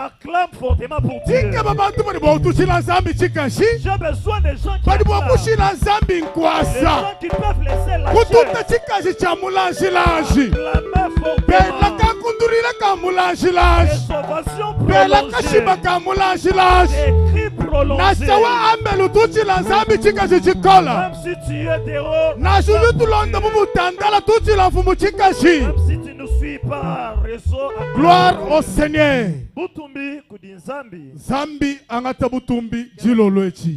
Acclame fortement pour Dieu. J'ai besoin des gens qui acclament. Les gens qui peuvent laisser la sauvation prolongée. Même si tu es dehors, même si tu ne suis pas réseau, gloire au Seigneur.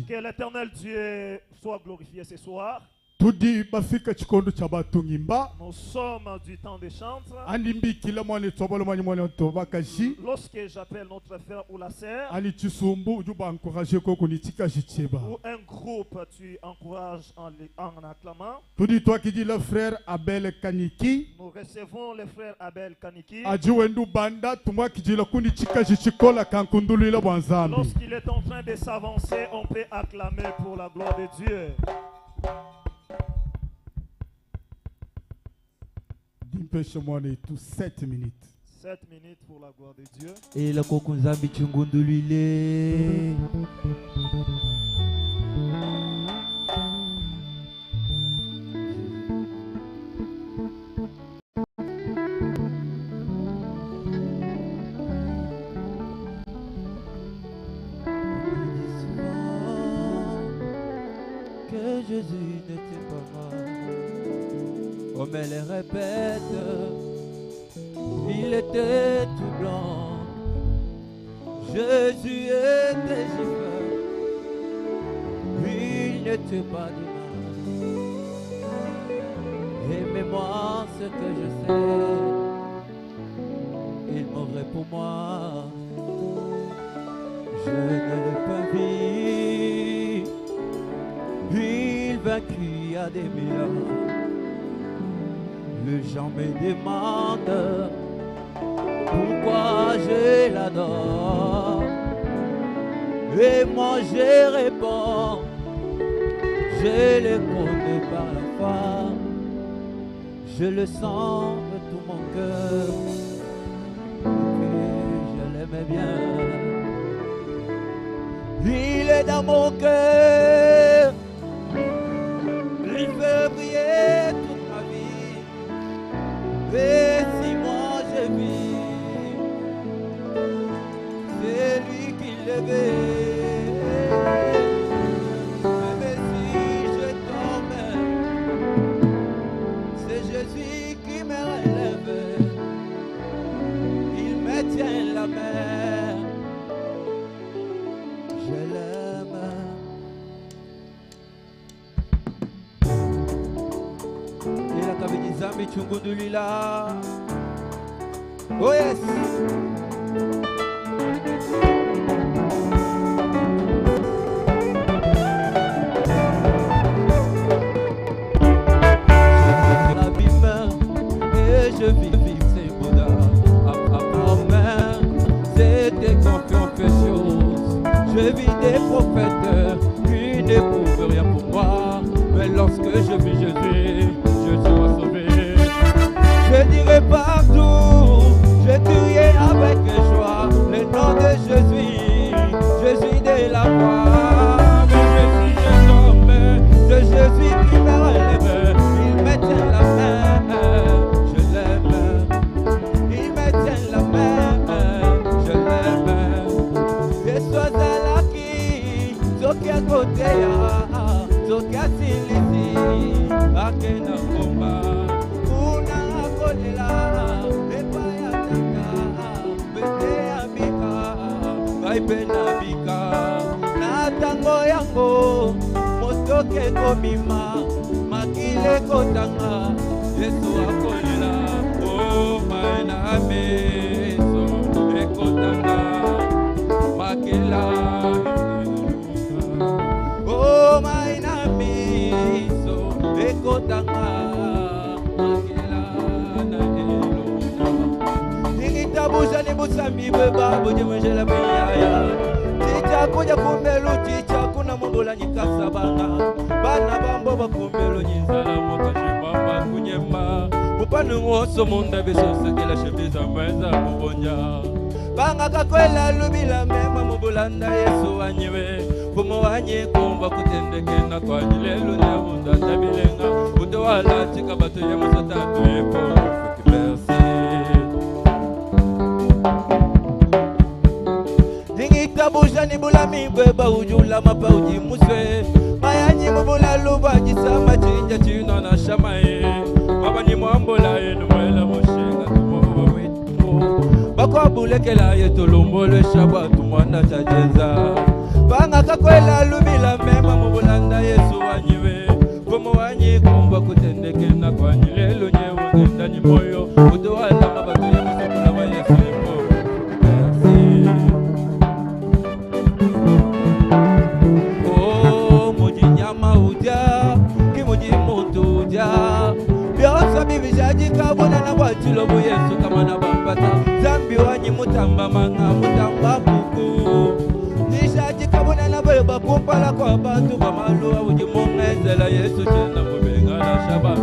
Que l'Éternel Dieu soit glorifié ce soir. Nous sommes du temps des chantres. Lorsque j'appelle notre frère ou la sœur, ou un groupe, tu encourages en acclamant. Nous recevons le frère Abel Kaniki. Lorsqu'il est en train de s'avancer, on peut acclamer pour la gloire de Dieu. Dépêche-moi tout 7 minutes. 7 minutes pour la gloire de Dieu. Et la kokunzambi chungundulile. Que Jésus n'était pas mort. On me le répète, il était tout blanc. Jésus était gifle, il n'était pas demain. Aimez-moi ce que je sais, il mourrait pour moi. Je ne l'ai pas vu, il vaincu à des millions. Les gens me demandent pourquoi je l'adore. Et moi je réponds, je le connais par la foi. Je le sens de tout mon cœur, que je l'aimais bien. Il est dans mon cœur, il fait briller toute ma vie. Et si moi je vis, c'est lui qui l'avait. Même si je tombe, c'est Jésus qui me relève. Il me tient la main. Je l'aime. Il a qu'avec des amis chungundulila. Oh yes. Je vis ces Bouddha à main, c'était confession. Je vis des prophètes qui ne prouvent rien pour moi, mais lorsque je vis Jésus, je serai sauvé. Je dirai partout, je crierai avec joie le nom de Jésus, Jésus de la croix. Mais si je tombe, c'est Jésus qui me relève, il me tient la main. Zokia silisi akena komba una kolela epaya tata bete abika baipena bika na tango yango motoke komima makile kotanga Yesu akolela oh maina meso ekotanga makela. Oh my namiso ekotanga akela na elo ningitabuza ni busami beba boje mjela baya ticha kuja kumbelo ticha kuna mbola nyikasa bana bambo bakumbelo nyizala mokaje bamba kunyema upanu woso munda bisose kila shebiza mwenza mubonya banga kakwela lubila mema mubulanda Yesu wanyiwe fumo wanye kumba kutendeke na kwa jilelu nyabunda tabilenga utawala chika batu ya musatatu epo merci Tabusha ni bula mibeba ujula mapa ujimuswe mayanyi mubula luba jisama chinja chino na shamae maba ni mwambola enu mwela moshenga tumowa wetu bakwa bulekela yetu lumbole shabwa tumwana chajeza banga kakwela lumila mema mubulanda Yesu wanyiwe kumu wanyi kumba kutendeke na kwa nyilelo nyewe ngenda ni moyo utuwala mabatu ya musabula wa Yesu ipo Bibijaji kabona na wachilo bu Yesu kama na bambata zambi wanyi mutamba manga mutamba buku Nishaji kabona na beba kumpala kwa bantu bamalu wa ujimongezela Yesu chena mubenga na shaba